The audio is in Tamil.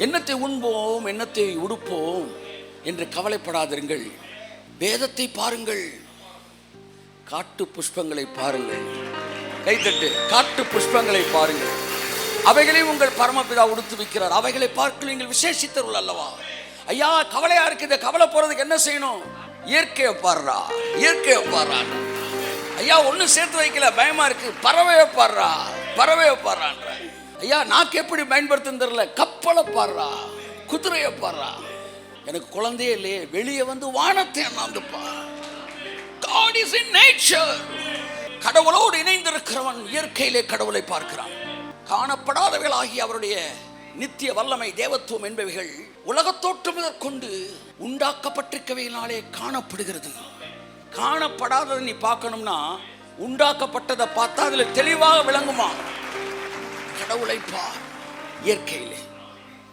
என்னத்தை உண்போம், என்னத்தை உடுப்போம் என்று கவலைப்படாதிருங்கள். வேதத்தை பாருங்கள், காட்டு புஷ்பங்களை பாருங்கள். கைத்தட்டு. காட்டு புஷ்பங்களை பாருங்கள், அவைகளை உங்கள் பரமபிதா உடுத்து வைக்கிறார். அவைகளை பார்க்க நீங்கள் விசேஷித்தவர்கள் அல்லவா? ஐயா, கவலையா இருக்குது, கவலை போறதுக்கு என்ன செய்யணும்? இயற்கையை பாடுறா, இயற்கையை பாடுறா. ஐயா, ஒன்னும் சேர்த்து வைக்கல, பயமா இருக்கு, பறவையை பாடுறா, பறவையை பாடுறான்ற. ஐயா, நாக்கு எப்படி பயன்படுத்துன்னு தெரியல, கப்பலை பாடுறா, குதிரையை பாடுறா. எனக்கு குழந்தையே இல்லையே, வெளியே வந்து வானத்தை அண்ணாந்துப்பா. God is in nature. கடவுளோடு இணைந்திருக்கிறவன் இயற்கையிலே கடவுளை பார்க்கிறான். காணப்படாதவைகளாகி அவருடைய நித்திய வல்லமை, தேவத்துவம் என்பவைகள் உலகத்தோற்றம் கொண்டு உண்டாக்கப்பட்டிருக்கவையினாலே காணப்படுகிறது. காணப்படாததை நீ பார்க்கணும்னா உண்டாக்கப்பட்டதை பார்த்தா அதுல தெளிவாக விளங்குமா? கடவுளை பார் இயற்கையிலே.